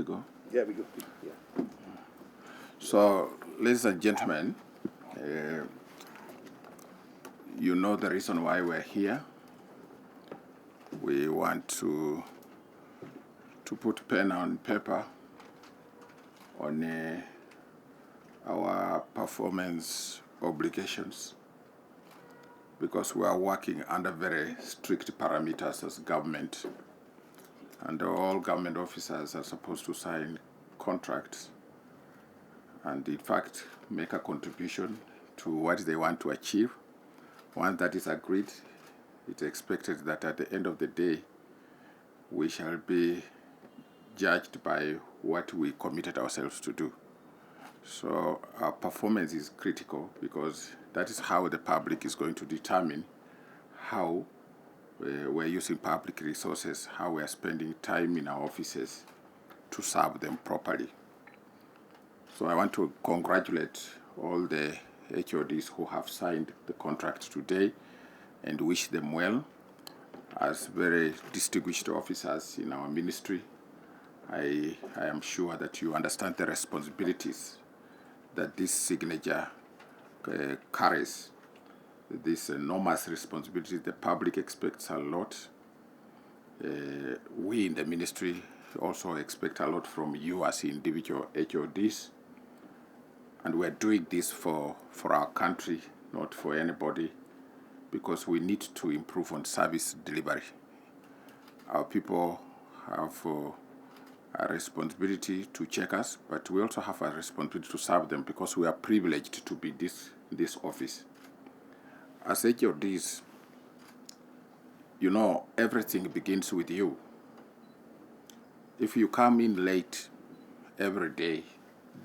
go? Yeah, we go. Yeah. So, ladies and gentlemen, you know the reason why we're here. We want to put pen on paper on our performance obligations, because we are working under very strict parameters as government, and all government officers are supposed to sign contracts and in fact make a contribution to what they want to achieve. Once that is agreed, it's expected that at the end of the day we shall be judged by what we committed ourselves to do. So our performance is critical, because that is how the public is going to determine how we're using public resources, how we're spending time in our offices to serve them properly. So I want to congratulate all the HoDs who have signed the contract today and wish them well. As very distinguished officers in our ministry, I am sure that you understand the responsibilities that this signature carries. This enormous responsibility. The public expects a lot. We in the ministry also expect a lot from you as individual HoDs. And we're doing this for our country, not for anybody, because we need to improve on service delivery. Our people have a responsibility to check us, but we also have a responsibility to serve them, because we are privileged to be this office. As HoDs, you know, everything begins with you. If you come in late every day,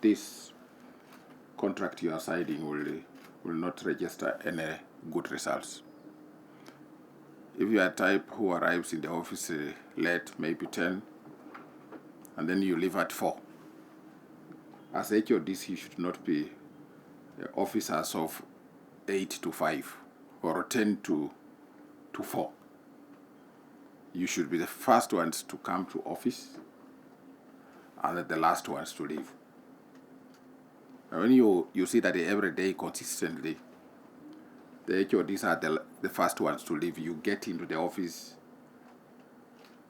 this contract you are signing will not register any good results. If you are a type who arrives in the office late, maybe 10, and then you leave at 4, as HoDs, you should not be officers of 8 to 5 or 10 to 4. You should be the first ones to come to office and the last ones to leave. And when you see that every day consistently, the HoDs are the first ones to leave. You get into the office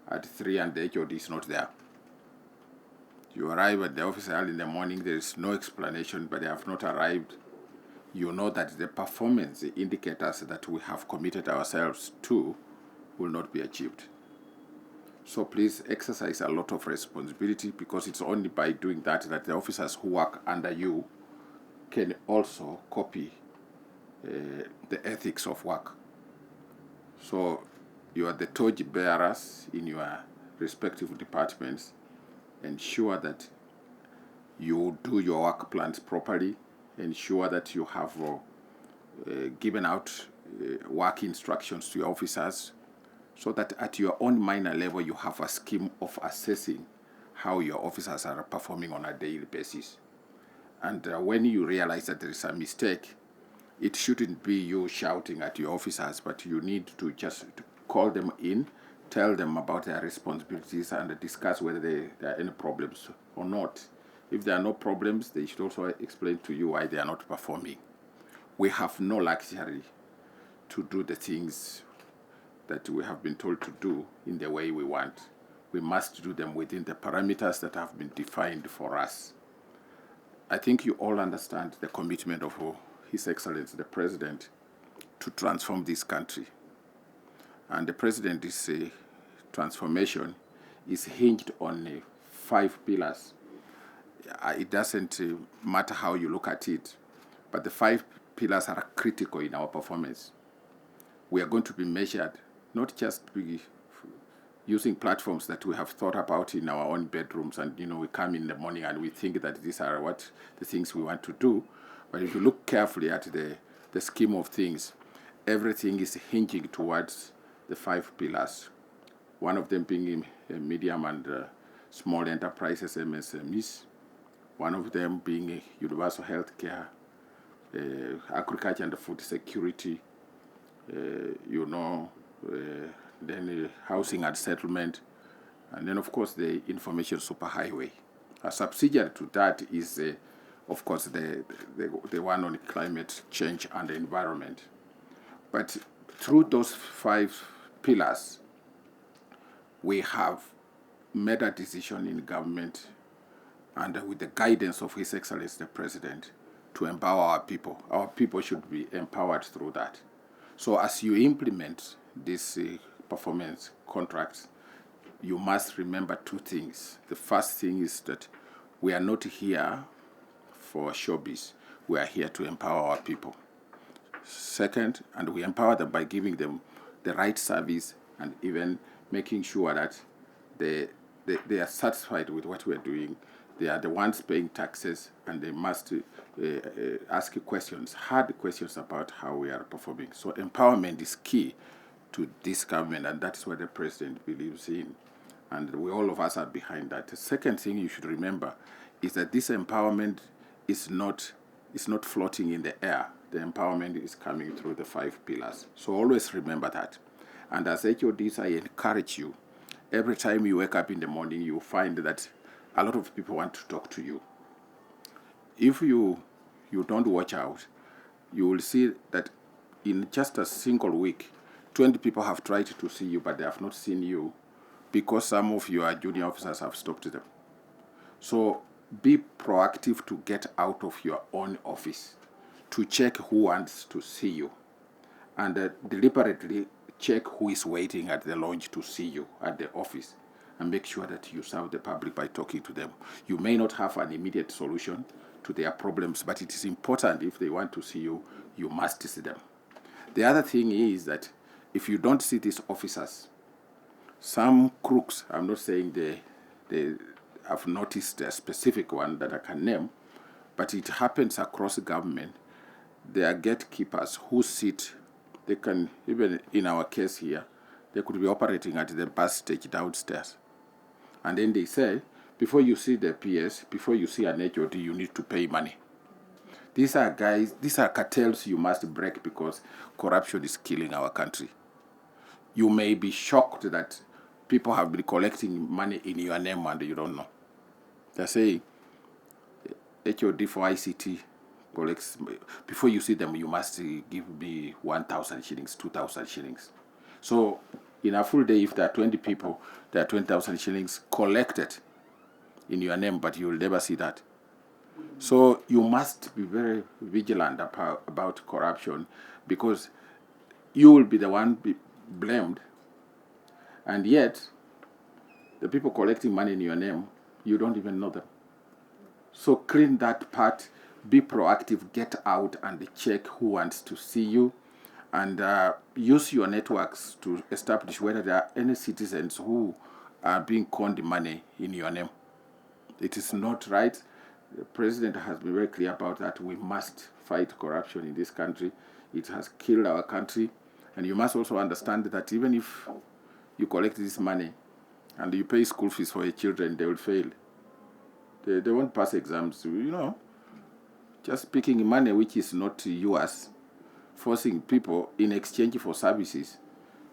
at 3 and the HoD is not there. You arrive at the office early in the morning, there is no explanation, but they have not arrived. You know that the performance indicators that we have committed ourselves to will not be achieved. So please exercise a lot of responsibility, because it's only by doing that the officers who work under you can also copy the ethics of work. So you are the torch bearers in your respective departments. Ensure that you do your work plans properly. Ensure that you have given out work instructions to your officers, so that at your own minor level you have a scheme of assessing how your officers are performing on a daily basis. And when you realize that there is a mistake, it shouldn't be you shouting at your officers, but you need to just call them in, tell them about their responsibilities, and discuss whether there are any problems or not. If there are no problems, they should also explain to you why they are not performing. We have no luxury to do the things that we have been told to do in the way we want. We must do them within the parameters that have been defined for us. I think you all understand the commitment of His Excellency the President to transform this country. And the President's transformation is hinged on 5 pillars. It doesn't matter how you look at it, but the 5 pillars are critical in our performance. We are going to be measured, not just using platforms that we have thought about in our own bedrooms, and we come in the morning and we think that these are what the things we want to do. But if you look carefully at the scheme of things, everything is hinging towards the 5 pillars. One of them being medium and small enterprises, MSMEs. One of them being universal health care, agriculture and food security, then housing and settlement, And then, of course, the information superhighway. A subsidiary to that is, of course, the one on climate change and the environment. But through those 5 pillars, we have made a decision in government and with the guidance of His Excellency the President to empower our people. Our people should be empowered through that. So as you implement these performance contracts, you must remember 2 things. The first thing is that we are not here for showbiz. We are here to empower our people. Second, and we empower them by giving them the right service and even making sure that they are satisfied with what we're doing. They are the ones paying taxes, and they must ask questions, hard questions about how we are performing. So empowerment is key to this government, and that is what the president believes in. And all of us are behind that. The second thing you should remember is that this empowerment is not floating in the air. The empowerment is coming through the 5 pillars. So always remember that. And as HoDs, I encourage you, every time you wake up in the morning, you find that a lot of people want to talk to you. If you don't watch out, you will see that in just a single week, 20 people have tried to see you, but they have not seen you because some of your junior officers have stopped them. So be proactive to get out of your own office, to check who wants to see you, and deliberately check who is waiting at the lounge to see you at the office, and make sure that you serve the public by talking to them. You may not have an immediate solution to their problems, but it is important. If they want to see you, you must see them. The other thing is that if you don't see these officers, some crooks, I'm not saying they have noticed a specific one that I can name, but it happens across the government. There are gatekeepers who sit, they can, even in our case here, they could be operating at the bus stage downstairs. And then they say, before you see the PS, before you see an HoD, you need to pay money. These are cartels you must break because corruption is killing our country. You may be shocked that people have been collecting money in your name and you don't know. They say HoD for ICT collects, before you see them, you must give me 1,000 shillings, 2,000 shillings. So in a full day, if there are 20 people, there are 20,000 shillings collected in your name, but you will never see that. So you must be very vigilant about corruption, because you will be the one blamed, and yet the people collecting money in your name, you don't even know them. So clean that part, be proactive, get out and check who wants to see you, and use your networks to establish whether there are any citizens who are being conned money in your name. It is not right. The president has been very clear about that. We must fight corruption in this country. It has killed our country. And you must also understand that even if you collect this money and you pay school fees for your children, they will fail. They won't pass exams, just picking money which is not yours, forcing people in exchange for services.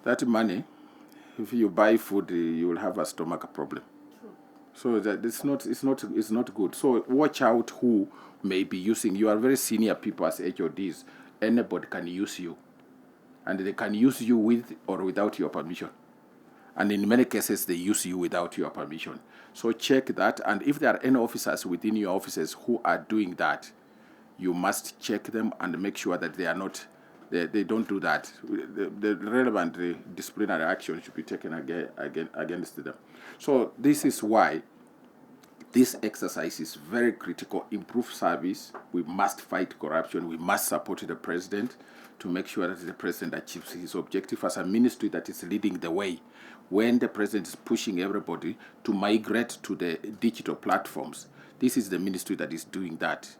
That money, if you buy food, you will have a stomach problem. So that it's not good. So watch out who may be using. You are very senior people as HoDs. Anybody can use you, and they can use you with or without your permission. And in many cases, they use you without your permission. So check that. And if there are any officers within your offices who are doing that, you must check them and make sure that they are not. They don't do that. The relevant disciplinary action should be taken against them. So this is why this exercise is very critical. Improve service. We must fight corruption. We must support the president to make sure that the president achieves his objective as a ministry that is leading the way. When the president is pushing everybody to migrate to the digital platforms, this is the ministry that is doing that.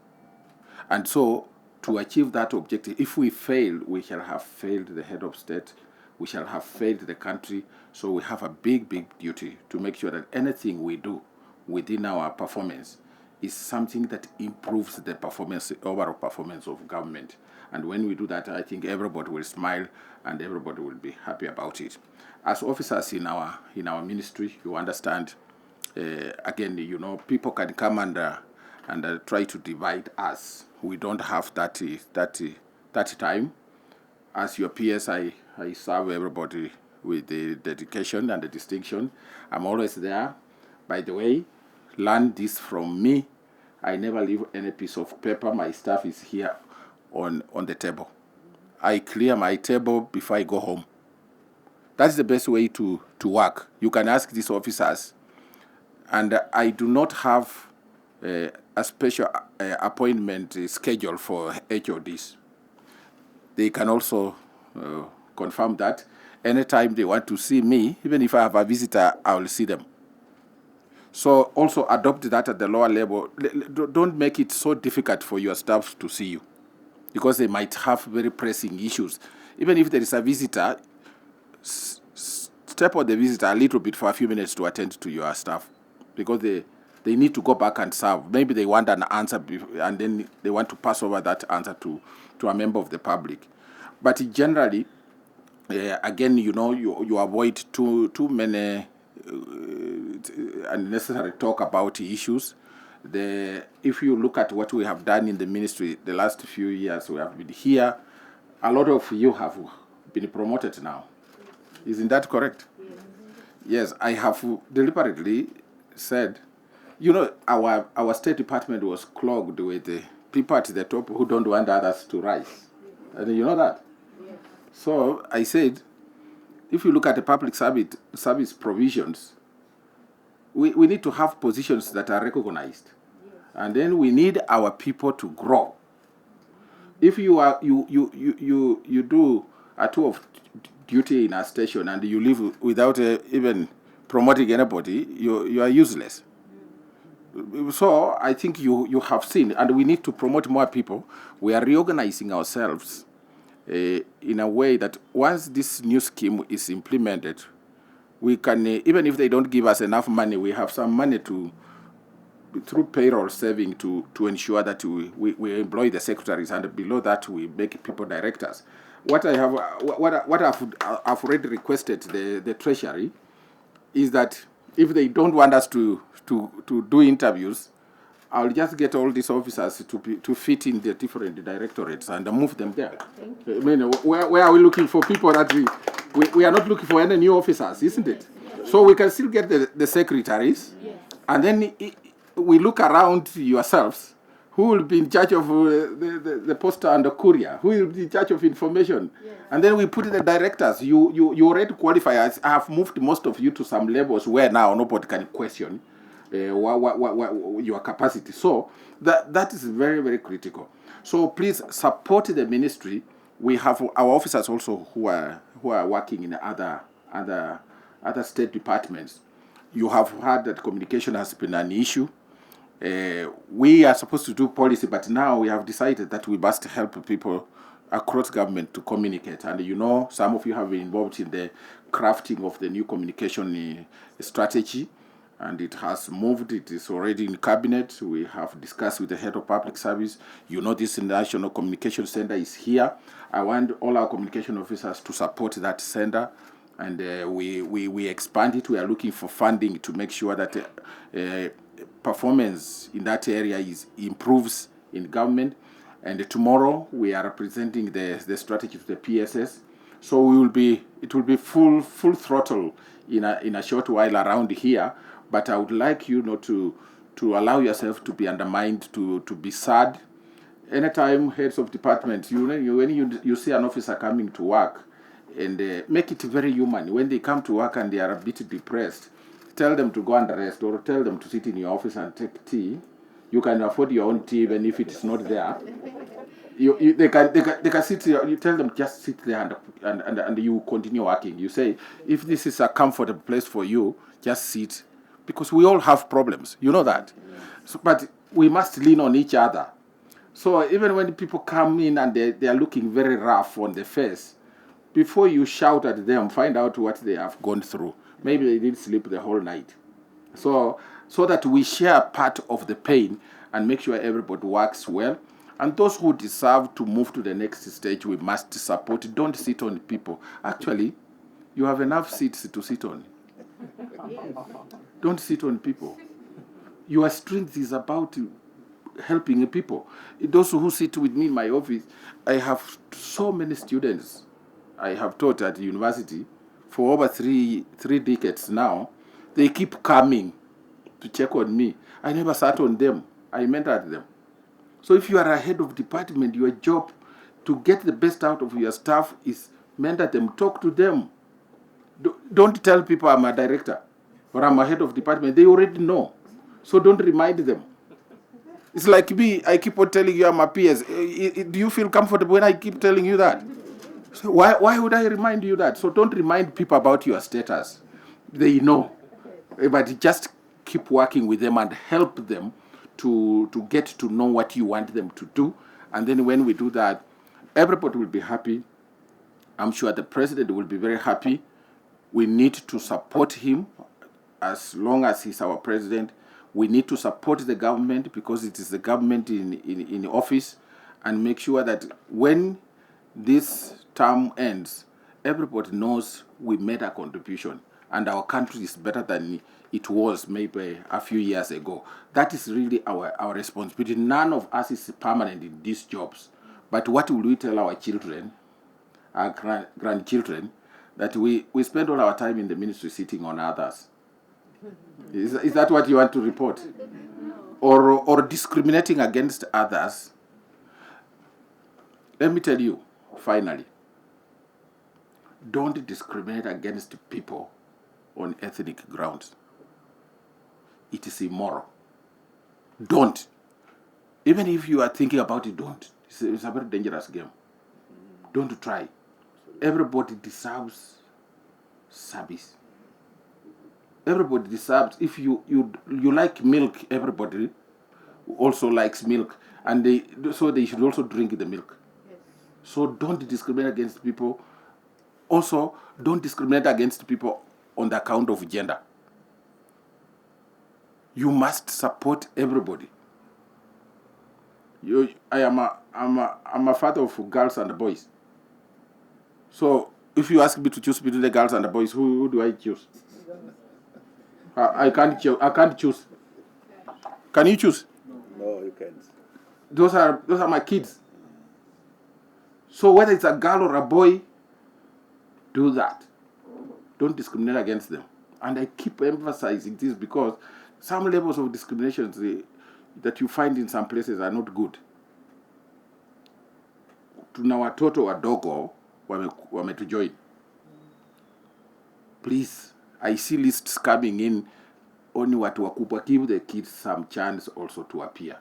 And so, to achieve that objective, if we fail, we shall have failed the head of state, we shall have failed the country. So we have a big, big duty to make sure that anything we do within our performance is something that improves the overall performance of government. And when we do that, I think everybody will smile and everybody will be happy about it. As officers in our ministry, you understand, again, people can come and try to divide us. We don't have that time. As your PS, I serve everybody with the dedication and the distinction. I'm always there. By the way, learn this from me. I never leave any piece of paper. My stuff is here on the table. I clear my table before I go home. That's the best way to work. You can ask these officers. And I do not have a special appointment schedule for HoDs. They can also confirm that. Anytime they want to see me, even if I have a visitor, I will see them. So also adopt that at the lower level. Don't make it so difficult for your staff to see you, because they might have very pressing issues. Even if there is a visitor, step on the visitor a little bit for a few minutes to attend to your staff, because they need to go back and serve. Maybe they want an answer, and then they want to pass over that answer to a member of the public. But generally, again, you avoid too many unnecessary talk about issues. If you look at what we have done in the ministry the last few years, we have been here. A lot of you have been promoted now. Isn't that correct? Yes, I have deliberately said, our State Department was clogged with people at the top who don't want others to rise. And you know that? Yes. So I said, if you look at the public service provisions, we need to have positions that are recognized. Yes. And then we need our people to grow. If you do a tour of duty in a station and you leave without even promoting anybody, you are useless. So I think you have seen, and we need to promote more people. We are reorganizing ourselves in a way that once this new scheme is implemented, we can, even if they don't give us enough money, we have some money through payroll saving to ensure that we employ the secretaries, and below that we make people directors. What I've already requested the Treasury is that if they don't want us to do interviews, I'll just get all these officers to fit in the different directorates and move them there. I mean, where are we looking for people that we are not looking for any new officers, isn't it? So we can still get the secretaries, and then we look around yourselves. Who will be in charge of the poster and the courier? Who will be in charge of information? Yes. And then we put the directors. You already qualify. I have moved most of you to some levels where now nobody can question your capacity. So that is very, very critical. So please support the ministry. We have our officers also who are working in other state departments. You have heard that communication has been an issue. We are supposed to do policy, but now we have decided that we must help people across government to communicate. And some of you have been involved in the crafting of the new communication strategy, and it has moved. It is already in cabinet. We have discussed with the head of public service. This National Communication Center is here. I want all our communication officers to support that center, and we expand it. We are looking for funding to make sure that performance in that area improves in government. And tomorrow we are presenting the strategy to the PSS. So it will be full throttle in a short while around here. But I would like you not to allow yourself to be undermined, to be sad. Anytime heads of departments, when you see an officer coming to work, and make it very human. When they come to work and they are a bit depressed, tell them to go and rest, or tell them to sit in your office and take tea. You can afford your own tea even if it is not there. They can sit here. You tell them just sit there and you continue working. You say, if this is a comfortable place for you, just sit, because we all have problems. You know that. So, but we must lean on each other. So even when people come in and they are looking very rough on the face, before you shout at them, find out what they have gone through. Maybe they didn't sleep the whole night. So so that we share part of the pain and make sure everybody works well. And those who deserve to move to the next stage, we must support. Don't sit on people. Actually, you have enough seats to sit on. Don't sit on people. Your strength is about helping people. Those who sit with me in my office, I have so many students I have taught at the university for over three decades now. They keep coming to check on me. I never sat on them. I mentored them. So if you are a head of department, your job to get the best out of your staff is mentor them, talk to them. Don't tell people I'm a director or I'm a head of department. They already know. So don't remind them. It's like me, I keep on telling you I'm a PS. Do you feel comfortable when I keep telling you that? So why would I remind you that? So don't remind people about your status. They know. But just keep working with them and help them to get to know what you want them to do. And then when we do that, everybody will be happy. I'm sure the president will be very happy. We need to support him as long as he's our president. We need to support the government because it is the government in office, and make sure that when this term ends, everybody knows we made a contribution and our country is better than it was maybe a few years ago. That is really our responsibility. None of us is permanent in these jobs. But what will we tell our children, our grandchildren, that we spend all our time in the ministry sitting on others? Is that what you want to report? Or discriminating against others? Let me tell you, finally, don't discriminate against people on ethnic grounds. It is immoral. Don't. Even if you are thinking about it, don't. It's a very dangerous game. Don't try. Everybody deserves service. Everybody deserves. If you like milk, everybody also likes milk, and they should also drink the milk. Yes. So don't discriminate against people. Also, don't discriminate against people on the account of gender. You must support everybody. I'm a father of girls and boys. So if you ask me to choose between the girls and the boys, who do I choose? I can't choose. Can you choose? No, you can't. Those are my kids. So whether it's a girl or a boy, do that. Don't discriminate against them. And I keep emphasizing this because some levels of discrimination that you find in some places are not good. Tuna watoto wadogo wametujoin. Please, I see lists coming in. Only watu wakubwa. Give the kids some chance also to appear.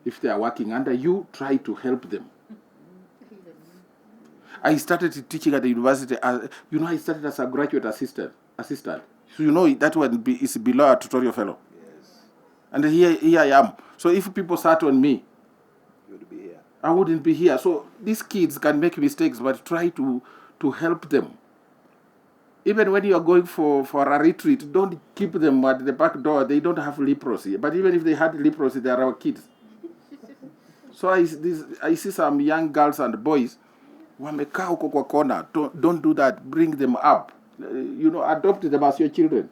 If they are working under you, try to help them. I started teaching at the university. I started as a graduate assistant. So that one is below a tutorial fellow. Yes. And here I am. So if people sat on me, you would be here. I wouldn't be here. So these kids can make mistakes, but try to help them. Even when you are going for a retreat, don't keep them at the back door. They don't have leprosy. But even if they had leprosy, they are our kids. So I see some young girls and boys wamekaa huko kwa kona. Don't do that. Bring them up. Adopt them as your children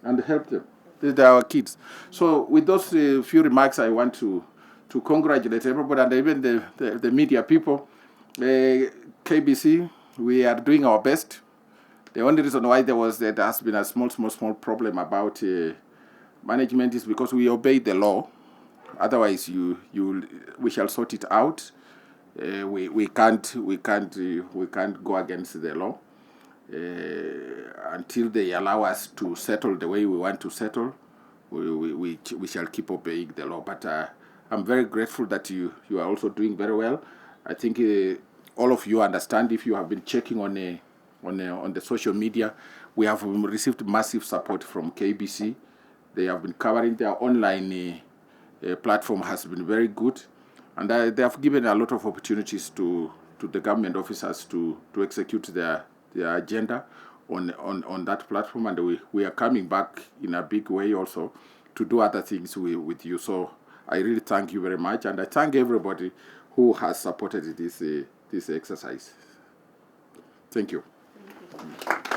and help them. They are our kids. So with those few remarks, I want to congratulate everybody and even the media people. KBC, we are doing our best. The only reason why there has been a small problem about management is because we obey the law. Otherwise, we shall sort it out. We can't go against the law until they allow us to settle the way we want to settle. We shall keep obeying the law. But I'm very grateful that you are also doing very well. I think all of you understand. If you have been checking on the social media, we have received massive support from KBC. They have been covering their online platform has been very good, and they have given a lot of opportunities to the government officers to execute their agenda on that platform, and we are coming back in a big way also to do other things with you. So I really thank you very much, and I thank everybody who has supported this exercise. Thank you. Thank you.